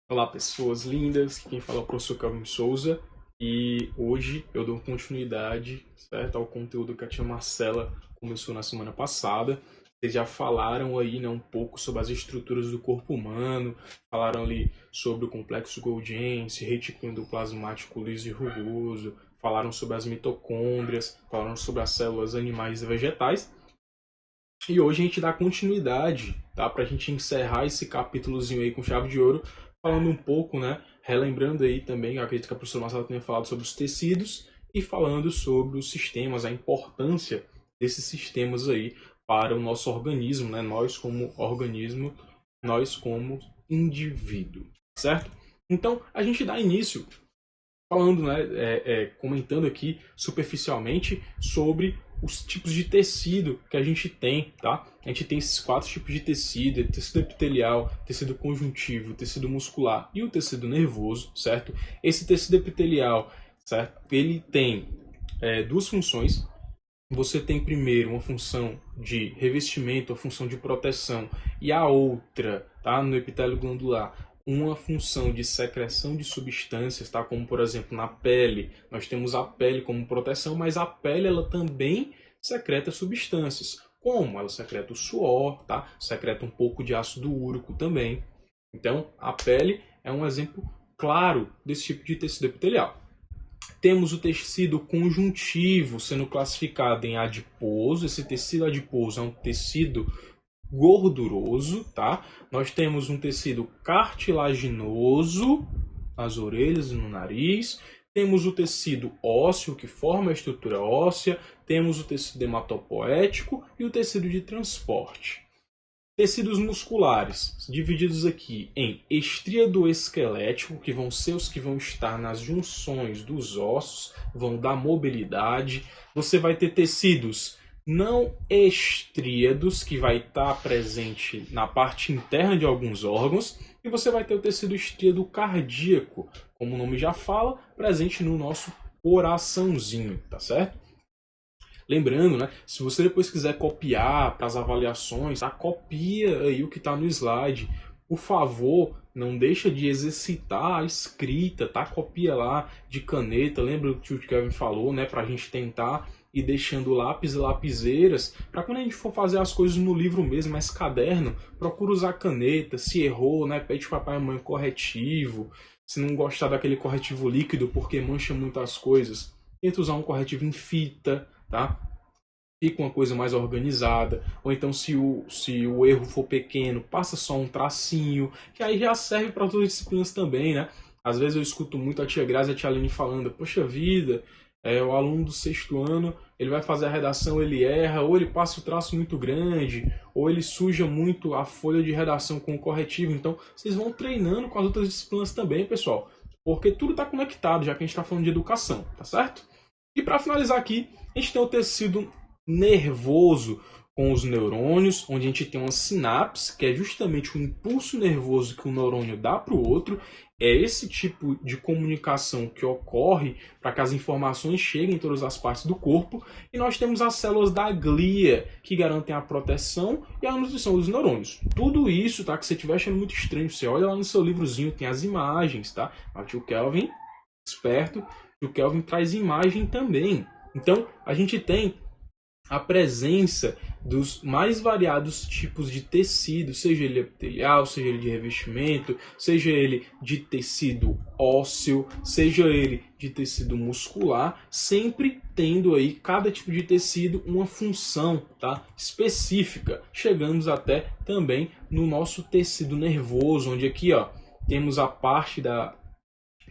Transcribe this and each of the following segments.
Olá, pessoas lindas. Quem fala é o professor Calvin Souza e hoje eu dou continuidade, certo, ao conteúdo que a tia Marcela começou na semana passada. Vocês já falaram aí, né, um pouco sobre as estruturas do corpo humano, falaram ali sobre o complexo Golgi, retículo endoplasmático liso e rugoso, falaram sobre as mitocôndrias, falaram sobre as células animais e vegetais. E hoje a gente dá continuidade, tá? Pra gente encerrar esse capítulozinho aí com chave de ouro, falando um pouco, né? Relembrando aí também, eu acredito que a professora Marcela tenha falado sobre os tecidos e falando sobre os sistemas, a importância desses sistemas aí para o nosso organismo, né? Nós como organismo, nós como indivíduo, certo? Então, a gente dá início falando, né, comentando aqui superficialmente sobre os tipos de tecido que a gente tem, tá? A gente tem esses quatro tipos de tecido: tecido epitelial, tecido conjuntivo, tecido muscular e o tecido nervoso, certo? Esse tecido epitelial, certo? Ele tem duas funções. Você tem primeiro uma função de revestimento, a função de proteção, e a outra, tá, no epitélio glandular, uma função de secreção de substâncias, tá, como por exemplo na pele, nós temos a pele como proteção, mas a pele ela também secreta substâncias. Como? Ela secreta o suor, tá? Secreta um pouco de ácido úrico também. Então, a pele é um exemplo claro desse tipo de tecido epitelial. Temos o tecido conjuntivo sendo classificado em adiposo. Esse tecido adiposo é um tecido gorduroso, tá? Nós temos um tecido cartilaginoso nas orelhas e no nariz. Temos o tecido ósseo, que forma a estrutura óssea. Temos o tecido hematopoético e o tecido de transporte. Tecidos musculares, divididos aqui em estriado esquelético, que vão ser os que vão estar nas junções dos ossos, vão dar mobilidade. Você vai ter tecidos não estríados, que vai estar presente na parte interna de alguns órgãos. E você vai ter o tecido estríado cardíaco, como o nome já fala, presente no nosso coraçãozinho, tá certo? Lembrando, né, se você depois quiser copiar para as avaliações, tá, copia aí o que está no slide. Por favor, não deixa de exercitar a escrita, tá? Copia lá de caneta. Lembra o que o Kevin falou, né, para a gente tentar ir deixando lápis e lapiseiras, para quando a gente for fazer as coisas no livro mesmo, mas caderno, procura usar caneta. Se errou, né, pede papai e mamãe corretivo. Se não gostar daquele corretivo líquido porque mancha muitas coisas, tenta usar um corretivo em fita, tá? Fica uma coisa mais organizada. Ou então, se o erro for pequeno, passa só um tracinho, que aí já serve para outras disciplinas também, né? Às vezes eu escuto muito a tia Grazi e a tia Aline falando: poxa vida, o aluno do sexto ano, ele vai fazer a redação, ele erra, ou ele passa o traço muito grande, ou ele suja muito a folha de redação com o corretivo. Então, vocês vão treinando com as outras disciplinas também, pessoal, porque tudo está conectado, já que a gente está falando de educação, tá certo? E para finalizar aqui, a gente tem o tecido nervoso com os neurônios, onde a gente tem uma sinapse, que é justamente o impulso nervoso que o neurônio dá para o outro. É esse tipo de comunicação que ocorre para que as informações cheguem em todas as partes do corpo. E nós temos as células da glia, que garantem a proteção e a nutrição dos neurônios. Tudo isso, tá? Que você estiver achando muito estranho, você olha lá no seu livrozinho, tem as imagens, tá? O tio Kelvin, esperto, o Kelvin traz imagem também. Então, a gente tem a presença dos mais variados tipos de tecido, seja ele epitelial, seja ele de revestimento, seja ele de tecido ósseo, seja ele de tecido muscular, sempre tendo aí cada tipo de tecido uma função, tá, específica. Chegamos até também no nosso tecido nervoso, onde aqui, ó, temos a parte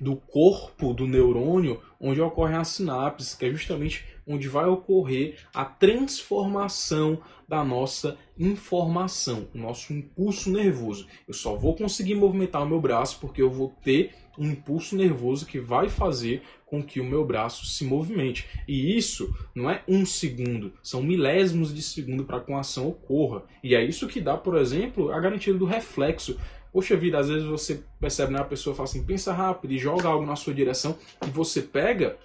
do corpo do neurônio onde ocorrem as sinapses, que é justamente onde vai ocorrer a transformação da nossa informação, o nosso impulso nervoso. Eu só vou conseguir movimentar o meu braço porque eu vou ter um impulso nervoso que vai fazer com que o meu braço se movimente. E isso não é um segundo, são milésimos de segundo para que uma ação ocorra. E é isso que dá, por exemplo, a garantia do reflexo. Poxa vida, às vezes você percebe, né, a pessoa fala assim, pensa rápido e joga algo na sua direção e você pega,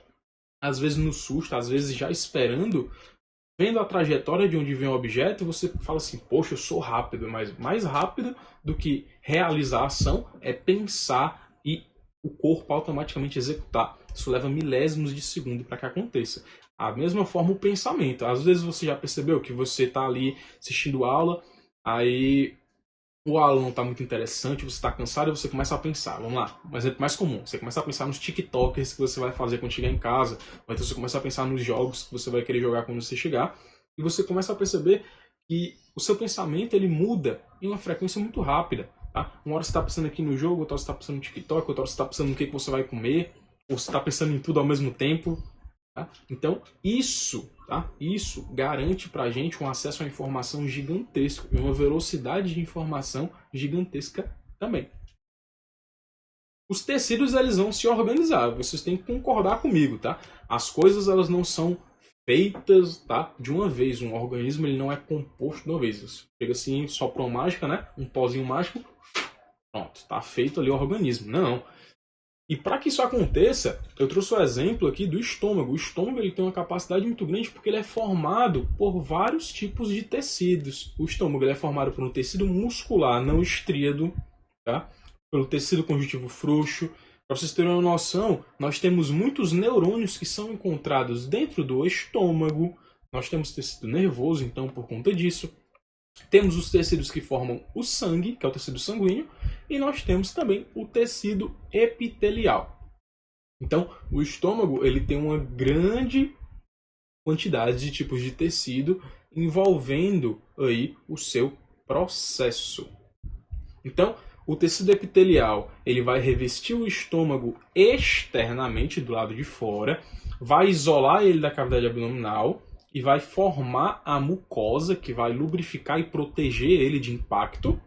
às vezes no susto, às vezes já esperando, vendo a trajetória de onde vem o objeto, você fala assim, poxa, eu sou rápido, mas mais rápido do que realizar a ação é pensar e o corpo automaticamente executar. Isso leva milésimos de segundo para que aconteça. A mesma forma o pensamento. Às vezes você já percebeu que você está ali assistindo aula, aí o aula não está muito interessante, você está cansado e você começa a pensar. Vamos lá, um exemplo mais comum. Você começa a pensar nos TikTokers que você vai fazer quando chegar em casa, ou então você começa a pensar nos jogos que você vai querer jogar quando você chegar, e você começa a perceber que o seu pensamento ele muda em uma frequência muito rápida. Tá? Uma hora você está pensando aqui no jogo, outra hora você está pensando no TikTok, outra hora você está pensando no que você vai comer, ou você está pensando em tudo ao mesmo tempo. Tá? Então, isso garante para a gente um acesso à informação gigantesco e uma velocidade de informação gigantesca também. Os tecidos eles vão se organizar, vocês têm que concordar comigo, tá? As coisas elas não são feitas, tá, de uma vez. Um organismo ele não é composto de uma vez. Você chega assim, só para uma mágica, né? Um pozinho mágico, pronto, tá feito ali o organismo. Não. E para que isso aconteça, eu trouxe o exemplo aqui do estômago. O estômago ele tem uma capacidade muito grande porque ele é formado por vários tipos de tecidos. O estômago ele é formado por um tecido muscular não estríado, tá? Pelo tecido conjuntivo frouxo. Para vocês terem uma noção, nós temos muitos neurônios que são encontrados dentro do estômago. Nós temos tecido nervoso, então, por conta disso. Temos os tecidos que formam o sangue, que é o tecido sanguíneo, e nós temos também o tecido epitelial. Então, o estômago ele tem uma grande quantidade de tipos de tecido envolvendo aí o seu processo. Então, o tecido epitelial ele vai revestir o estômago externamente do lado de fora, vai isolar ele da cavidade abdominal e vai formar a mucosa que vai lubrificar e proteger ele de impacto.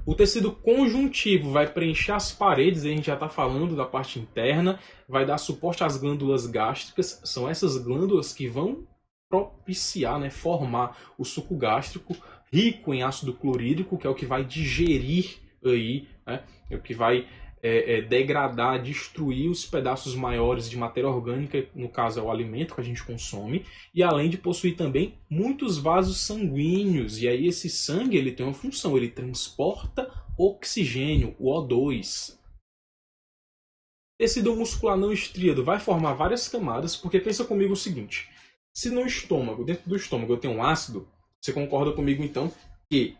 O tecido conjuntivo vai preencher as paredes, a gente já está falando da parte interna, vai dar suporte às glândulas gástricas, são essas glândulas que vão propiciar, né, formar o suco gástrico rico em ácido clorídrico, que é o que vai digerir aí, né, é o que vai degradar, destruir os pedaços maiores de matéria orgânica, no caso é o alimento que a gente consome, e além de possuir também muitos vasos sanguíneos, e aí esse sangue ele tem uma função, ele transporta oxigênio, o O2. Tecido muscular não estríado vai formar várias camadas, porque pensa comigo o seguinte, se no estômago, dentro do estômago eu tenho um ácido, você concorda comigo então que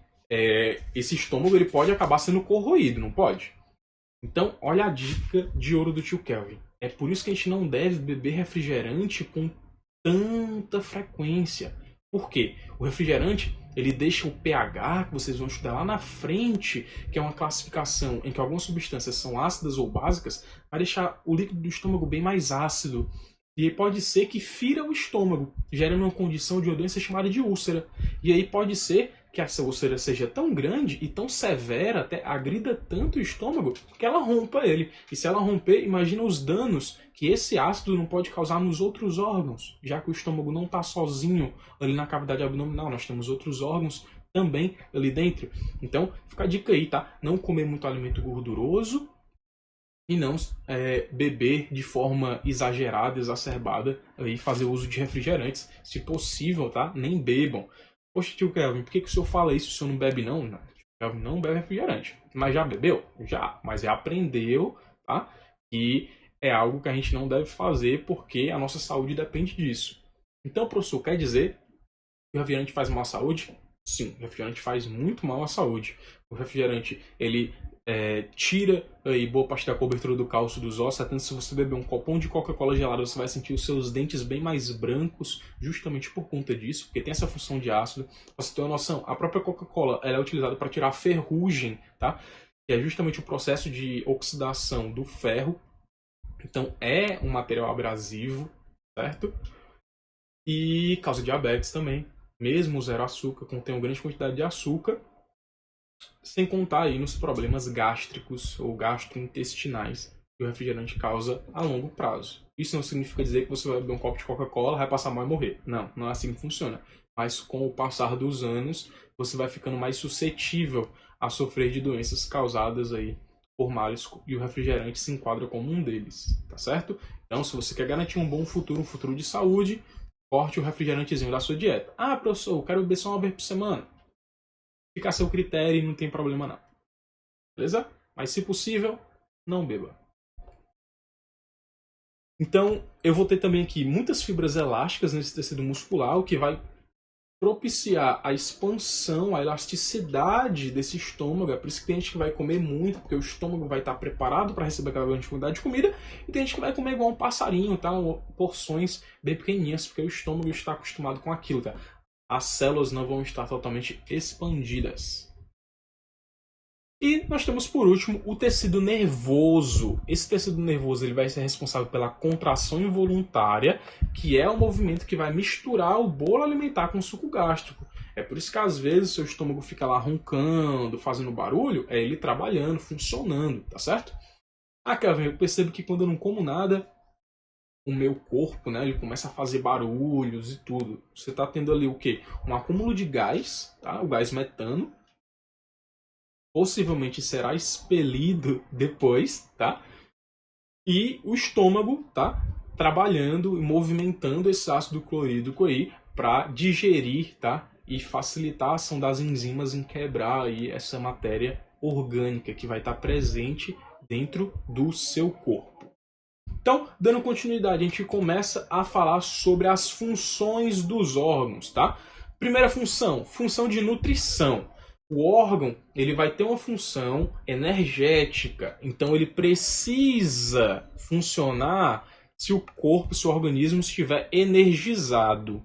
esse estômago ele pode acabar sendo corroído, não pode? Então, olha a dica de ouro do tio Kelvin. É por isso que a gente não deve beber refrigerante com tanta frequência. Por quê? O refrigerante ele deixa o pH, que vocês vão estudar lá na frente, que é uma classificação em que algumas substâncias são ácidas ou básicas, vai deixar o líquido do estômago bem mais ácido. E aí pode ser que fira o estômago, gerando uma condição de uma doença chamada de úlcera. E aí pode ser que essa úlcera seja tão grande e tão severa, até agrida tanto o estômago, que ela rompa ele. E se ela romper, imagina os danos que esse ácido não pode causar nos outros órgãos, já que o estômago não está sozinho ali na cavidade abdominal, nós temos outros órgãos também ali dentro. Então, fica a dica aí, tá? Não comer muito alimento gorduroso e não beber de forma exagerada, exacerbada, e fazer uso de refrigerantes. Se possível, tá? Nem bebam. Poxa, tio Kelvin, por que o senhor fala isso? O senhor não bebe não? Não, tio Kelvin não bebe refrigerante. Mas já bebeu? Já. Mas já aprendeu, tá? Que é algo que a gente não deve fazer porque a nossa saúde depende disso. Então, professor, quer dizer que o refrigerante faz mal à saúde? Sim, o refrigerante faz muito mal à saúde. O refrigerante, ele tira aí boa parte da cobertura do cálcio dos ossos, até se você beber um copão de Coca-Cola gelada, você vai sentir os seus dentes bem mais brancos, justamente por conta disso, porque tem essa função de ácido. Pra você ter uma noção, a própria Coca-Cola ela é utilizada para tirar a ferrugem, tá? Que é justamente o processo de oxidação do ferro. Então é um material abrasivo, certo? E causa diabetes também. Mesmo o zero açúcar contém uma grande quantidade de açúcar, sem contar aí nos problemas gástricos ou gastrointestinais que o refrigerante causa a longo prazo. Isso não significa dizer que você vai beber um copo de Coca-Cola, vai passar mal e morrer. Não, não é assim que funciona. Mas com o passar dos anos, você vai ficando mais suscetível a sofrer de doenças causadas aí por males, e o refrigerante se enquadra como um deles, tá certo? Então, se você quer garantir um bom futuro, um futuro de saúde, corte o refrigerantezinho da sua dieta. Ah, professor, eu quero beber só uma vez por semana. Fica a seu critério e não tem problema não. Beleza? Mas se possível, não beba. Então, eu vou ter também aqui muitas fibras elásticas nesse tecido muscular, o que vai propiciar a expansão, a elasticidade desse estômago. É por isso que tem gente que vai comer muito, porque o estômago vai estar preparado para receber aquela grande quantidade de comida, e tem gente que vai comer igual um passarinho, tá? Porções bem pequenininhas, porque o estômago está acostumado com aquilo, tá? As células não vão estar totalmente expandidas. E nós temos por último o tecido nervoso. Esse tecido nervoso ele vai ser responsável pela contração involuntária, que é o movimento que vai misturar o bolo alimentar com o suco gástrico. É por isso que às vezes o seu estômago fica lá roncando, fazendo barulho, é ele trabalhando, funcionando, tá certo? Ah, Kevin, eu percebo que quando eu não como nada, o meu corpo, né, ele começa a fazer barulhos e tudo. Você está tendo ali o quê? Um acúmulo de gás, tá? O gás metano, possivelmente será expelido depois, tá? E o estômago, tá? Trabalhando e movimentando esse ácido clorídrico aí para digerir, tá? E facilitar a ação das enzimas em quebrar aí essa matéria orgânica que vai estar presente dentro do seu corpo. Então, dando continuidade, a gente começa a falar sobre as funções dos órgãos, tá? Primeira função, função de nutrição. O órgão ele vai ter uma função energética, então ele precisa funcionar se o corpo, se o organismo estiver energizado.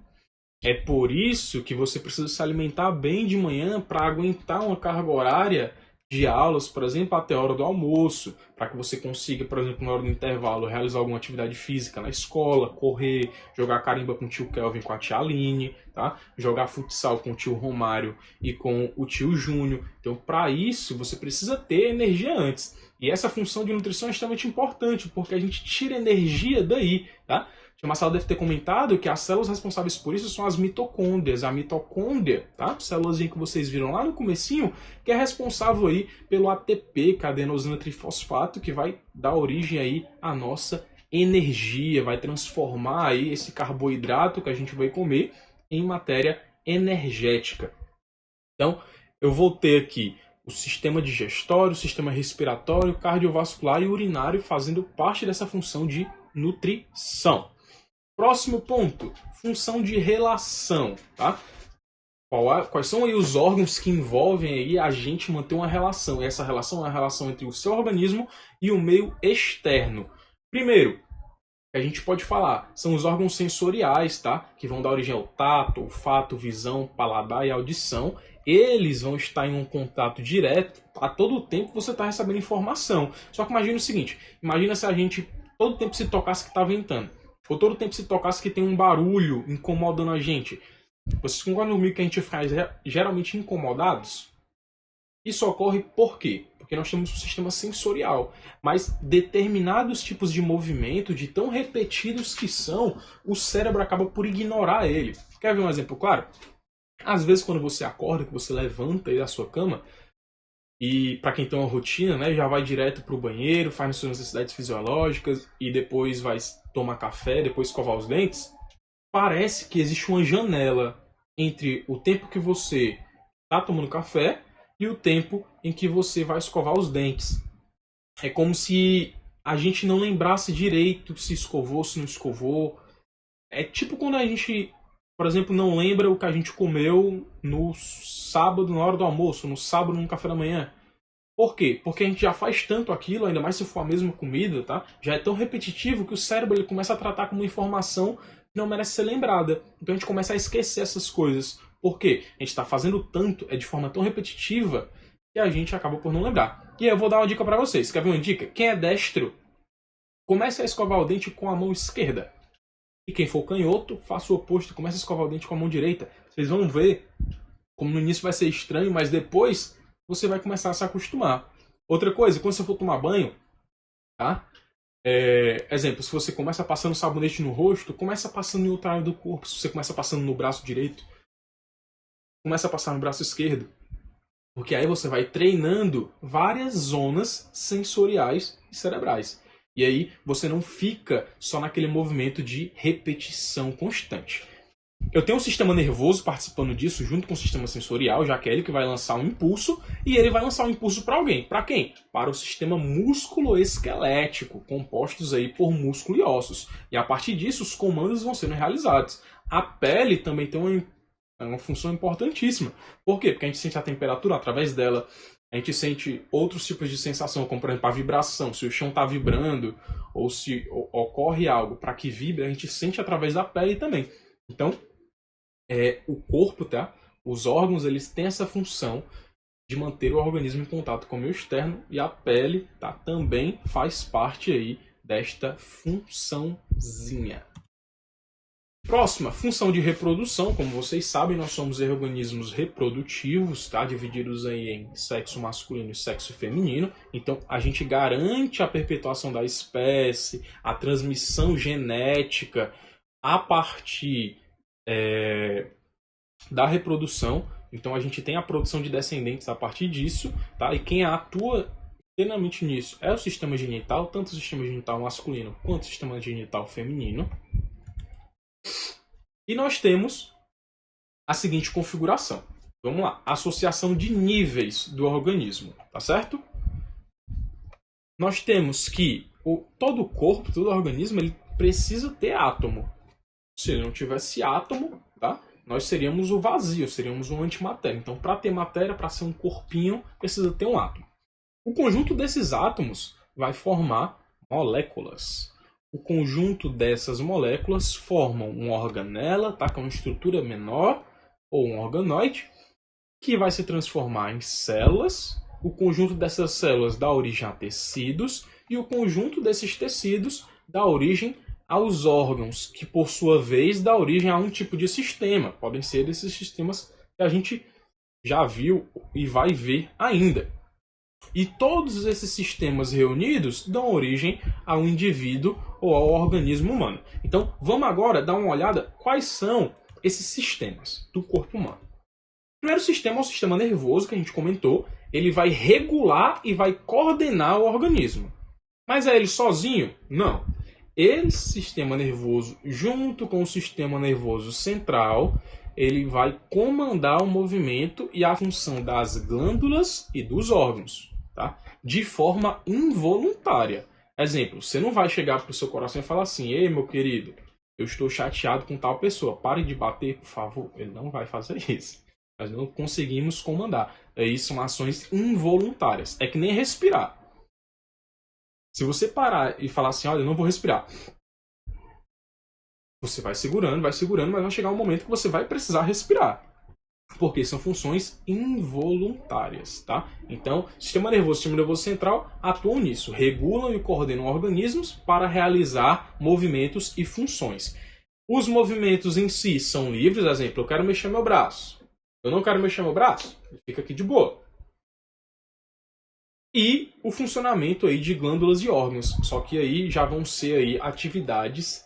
É por isso que você precisa se alimentar bem de manhã para aguentar uma carga horária de aulas, por exemplo, até a hora do almoço, para que você consiga, por exemplo, na hora do intervalo, realizar alguma atividade física na escola, correr, jogar carimba com o tio Kelvin, com a tia Aline, tá? Jogar futsal com o tio Romário e com o tio Júnior. Então, para isso, você precisa ter energia antes. E essa função de nutrição é extremamente importante, porque a gente tira energia daí, tá? O Marcelo deve ter comentado que as células responsáveis por isso são as mitocôndrias. A mitocôndria, tá? Células que vocês viram lá no comecinho, que é responsável aí pelo ATP, adenosina trifosfato, que vai dar origem aí à nossa energia, vai transformar aí esse carboidrato que a gente vai comer em matéria energética. Então, eu vou ter aqui o sistema digestório, o sistema respiratório, cardiovascular e urinário fazendo parte dessa função de nutrição. Próximo ponto, função de relação, tá? Quais são aí os órgãos que envolvem aí a gente manter uma relação? E essa relação é a relação entre o seu organismo e o meio externo. Primeiro, a gente pode falar, são os órgãos sensoriais, tá? Que vão dar origem ao tato, olfato, visão, paladar e audição. Eles vão estar em um contato direto a todo o tempo que você está recebendo informação. Só que imagina o seguinte, imagina se a gente todo tempo se tocasse que está ventando. Ou todo tempo se tocasse que tem um barulho incomodando a gente. Vocês concordam comigo que a gente fica geralmente incomodados? Isso ocorre por quê? Porque nós temos um sistema sensorial. Mas determinados tipos de movimento, de tão repetidos que são, o cérebro acaba por ignorar ele. Quer ver um exemplo claro? Às vezes quando você acorda, que você levanta aí da sua cama, e para quem tem uma rotina, né, já vai direto para o banheiro, faz as suas necessidades fisiológicas e depois vai tomar café, depois escovar os dentes. Parece que existe uma janela entre o tempo que você está tomando café e o tempo em que você vai escovar os dentes. É como se a gente não lembrasse direito se escovou, se não escovou. É tipo quando a gente, por exemplo, não lembra o que a gente comeu no sábado na hora do almoço, no sábado no café da manhã. Por quê? Porque a gente já faz tanto aquilo, ainda mais se for a mesma comida, tá? Já é tão repetitivo que o cérebro ele começa a tratar como informação que não merece ser lembrada. Então a gente começa a esquecer essas coisas. Por quê? A gente está fazendo tanto, é de forma tão repetitiva, que a gente acaba por não lembrar. E aí eu vou dar uma dica para vocês. Quer ver uma dica? Quem é destro, comece a escovar o dente com a mão esquerda. E quem for canhoto, faça o oposto, comece a escovar o dente com a mão direita. Vocês vão ver como no início vai ser estranho, mas depois você vai começar a se acostumar. Outra coisa, quando você for tomar banho, tá? Exemplo, se você começa passando sabonete no rosto, começa passando em outra área do corpo. Se você começa passando no braço direito, começa a passar no braço esquerdo. Porque aí você vai treinando várias zonas sensoriais e cerebrais. E aí você não fica só naquele movimento de repetição constante. eu tenho um sistema nervoso participando disso junto com o sistema sensorial, já que é ele que vai lançar um impulso, e ele vai lançar um impulso para alguém. Para quem? Para o sistema músculo-esquelético, compostos aí por músculo e ossos. E a partir disso, os comandos vão sendo realizados. A pele também tem uma função importantíssima. Por quê? Porque a gente sente a temperatura através dela, a gente sente outros tipos de sensação, como por exemplo a vibração, se o chão está vibrando, ou se ocorre algo para que vibre, a gente sente através da pele também. Então, o corpo, tá? Os órgãos, eles têm essa função de manter o organismo em contato com o meio externo, e a pele, tá? Também faz parte aí desta funçãozinha. Próxima, função de reprodução. Como vocês sabem, nós somos organismos reprodutivos, tá? Divididos aí em sexo masculino e sexo feminino. Então, a gente garante a perpetuação da espécie, a transmissão genética a partir da reprodução. Então, a gente tem a produção de descendentes a partir disso, tá? E quem atua plenamente nisso é o sistema genital, tanto o sistema genital masculino quanto o sistema genital feminino. E nós temos a seguinte configuração. Vamos lá. Associação de níveis do organismo. Tá certo? Nós temos que todo o corpo, todo o organismo, ele precisa ter átomo. Se ele não tivesse átomo, tá? Nós seríamos o vazio, seríamos uma antimatéria. Então, para ter matéria, para ser um corpinho, precisa ter um átomo. O conjunto desses átomos vai formar moléculas. O conjunto dessas moléculas formam uma organela, tá? Que é uma estrutura menor, ou um organoide, que vai se transformar em células. O conjunto dessas células dá origem a tecidos, e o conjunto desses tecidos dá origem aos órgãos, que por sua vez dá origem a um tipo de sistema. Podem ser esses sistemas que a gente já viu e vai ver ainda. E todos esses sistemas reunidos dão origem ao indivíduo ou ao organismo humano. Então, vamos agora dar uma olhada quais são esses sistemas do corpo humano. O primeiro sistema é o sistema nervoso, que a gente comentou. Ele vai regular e vai coordenar o organismo. Mas é ele sozinho? Não. Esse sistema nervoso, junto com o sistema nervoso central, ele vai comandar o movimento e a função das glândulas e dos órgãos. Tá? De forma involuntária. Exemplo, você não vai chegar para o seu coração e falar assim: ei, meu querido, eu estou chateado com tal pessoa, pare de bater, por favor. Ele não vai fazer isso. Nós não conseguimos comandar. Isso são ações involuntárias. É que nem respirar. Se você parar e falar assim: olha, eu não vou respirar, você vai segurando, mas vai chegar um momento que você vai precisar respirar. Porque são funções involuntárias, tá? Então, sistema nervoso central atuam nisso, regulam e coordenam organismos para realizar movimentos e funções. Os movimentos em si são livres, exemplo, eu quero mexer meu braço. Eu não quero mexer meu braço, fica aqui de boa. E o funcionamento aí de glândulas e órgãos, só que aí já vão ser aí atividades,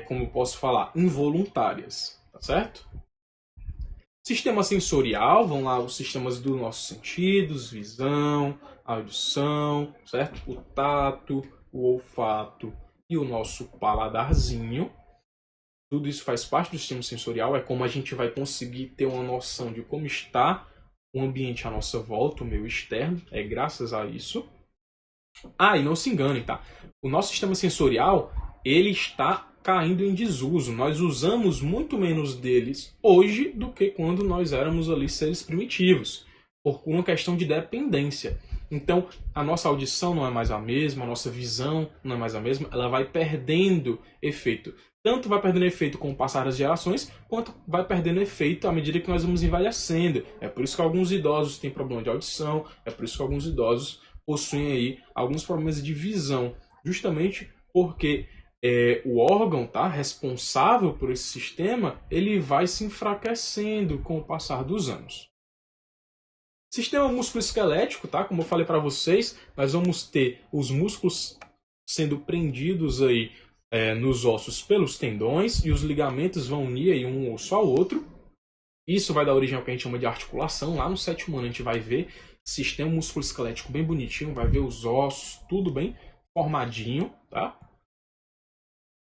como eu posso falar, involuntárias, tá certo? Sistema sensorial, vão lá os sistemas dos nossos sentidos, visão, audição, certo? O tato, o olfato e o nosso paladarzinho. Tudo isso faz parte do sistema sensorial, é como a gente vai conseguir ter uma noção de como está o ambiente à nossa volta, o meio externo, é graças a isso. Ah, e não se enganem, tá? O nosso sistema sensorial, ele está caindo em desuso. Nós usamos muito menos deles hoje do que quando nós éramos ali seres primitivos, por uma questão de dependência. Então, a nossa audição não é mais a mesma, a nossa visão não é mais a mesma, ela vai perdendo efeito. Tanto vai perdendo efeito com o passar das gerações, quanto vai perdendo efeito à medida que nós vamos envelhecendo. É por isso que alguns idosos têm problema de audição, é por isso que alguns idosos possuem aí alguns problemas de visão, justamente porque o órgão, tá, responsável por esse sistema, ele vai se enfraquecendo com o passar dos anos. Sistema músculo-esquelético, tá? Como eu falei para vocês, nós vamos ter os músculos sendo prendidos aí nos ossos pelos tendões, e os ligamentos vão unir aí um osso ao outro. Isso vai dar origem ao que a gente chama de articulação. Lá no 7º ano a gente vai ver sistema músculo-esquelético bem bonitinho, vai ver os ossos, tudo bem formadinho, tá?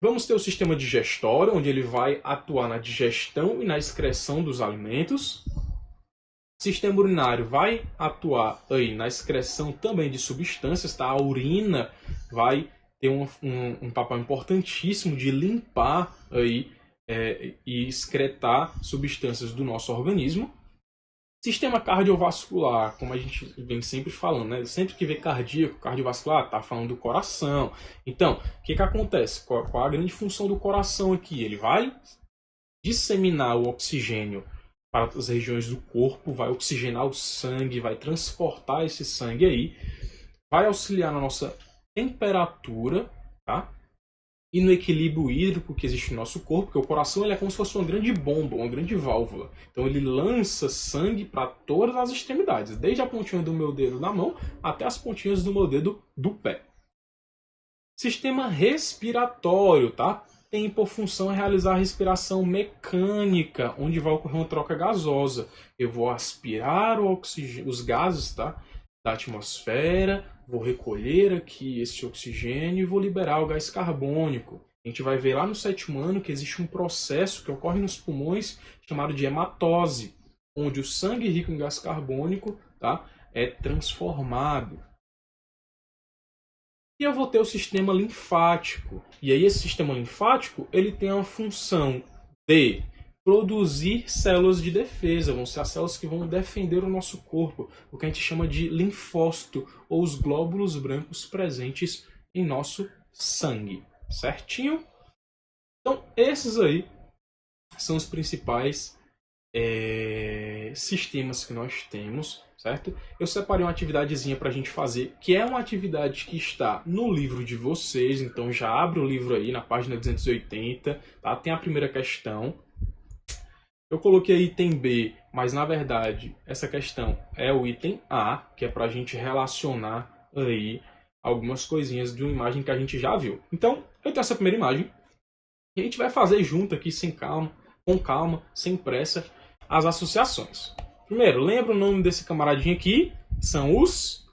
Vamos ter o sistema digestório, onde ele vai atuar na digestão e na excreção dos alimentos. O sistema urinário vai atuar aí na excreção também de substâncias, tá? A urina vai ter um papel importantíssimo de limpar aí, e excretar substâncias do nosso organismo. Sistema cardiovascular, como a gente vem sempre falando, né? Sempre que vê cardíaco, cardiovascular, tá falando do coração. Então, o que acontece? Qual a grande função do coração aqui? Ele vai disseminar o oxigênio para as regiões do corpo, vai oxigenar o sangue, vai transportar esse sangue aí, vai auxiliar na nossa temperatura, tá? E no equilíbrio hídrico que existe no nosso corpo, porque o coração ele é como se fosse uma grande bomba, uma grande válvula. Então ele lança sangue para todas as extremidades, desde a pontinha do meu dedo na mão até as pontinhas do meu dedo do pé. Sistema respiratório, tá? Tem por função realizar a respiração mecânica, onde vai ocorrer uma troca gasosa. Eu vou aspirar o oxigênio, os gases, tá? Da atmosfera, vou recolher aqui esse oxigênio e vou liberar o gás carbônico. A gente vai ver lá no 7º ano que existe um processo que ocorre nos pulmões chamado de hematose, onde o sangue rico em gás carbônico, tá, é transformado. E eu vou ter o sistema linfático. E aí esse sistema linfático ele tem a função de produzir células de defesa, vão ser as células que vão defender o nosso corpo, o que a gente chama de linfócito, ou os glóbulos brancos presentes em nosso sangue, certinho? Então, esses aí são os principais sistemas que nós temos, certo? Eu separei uma atividadezinha para a gente fazer, que é uma atividade que está no livro de vocês, então já abre o livro aí na página 280, tá? Tem a primeira questão. Eu coloquei item B, mas na verdade essa questão é o item A, que é para a gente relacionar aí algumas coisinhas de uma imagem que a gente já viu. Então, eu tenho essa primeira imagem e a gente vai fazer junto aqui com calma, sem pressa, as associações. Primeiro, lembra o nome desse camaradinho aqui? São os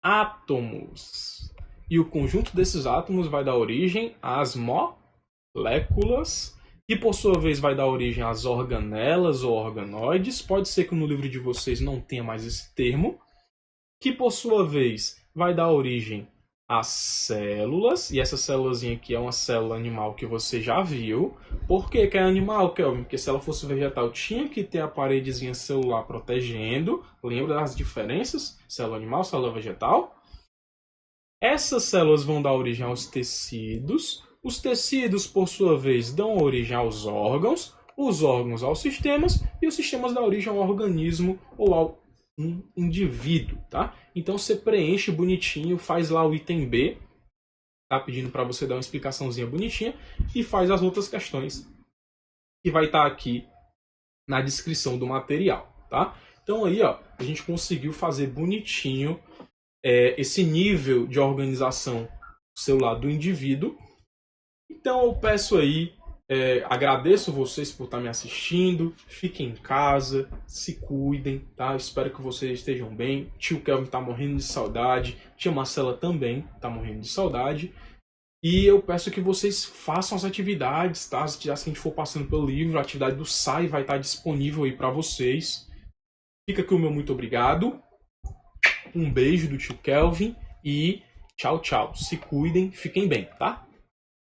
átomos. E o conjunto desses átomos vai dar origem às moléculas, que por sua vez vai dar origem às organelas ou organoides. Pode ser que no livro de vocês não tenha mais esse termo. Que por sua vez vai dar origem às células. E essa célulazinha aqui é uma célula animal que você já viu. Por que é animal, Kelvin? Porque se ela fosse vegetal tinha que ter a paredezinha celular protegendo. Lembra das diferenças? Célula animal, célula vegetal. Essas células vão dar origem aos tecidos. Os tecidos, por sua vez, dão origem aos órgãos, os órgãos aos sistemas, e os sistemas dão origem ao organismo ou ao indivíduo, tá? Então você preenche bonitinho, faz lá o item B, tá pedindo para você dar uma explicaçãozinha bonitinha, e faz as outras questões que vai estar aqui na descrição do material, tá? Então aí, ó, a gente conseguiu fazer bonitinho esse nível de organização celular do indivíduo. Então eu peço aí, agradeço vocês por estar me assistindo, fiquem em casa, se cuidem, tá? Espero que vocês estejam bem. Tio Kelvin tá morrendo de saudade, tia Marcela também tá morrendo de saudade. E eu peço que vocês façam as atividades, tá? As atividades que a gente for passando pelo livro, a atividade do SAI vai estar disponível aí para vocês. Fica aqui o meu muito obrigado. Um beijo do tio Kelvin e tchau, tchau. Se cuidem, fiquem bem, tá?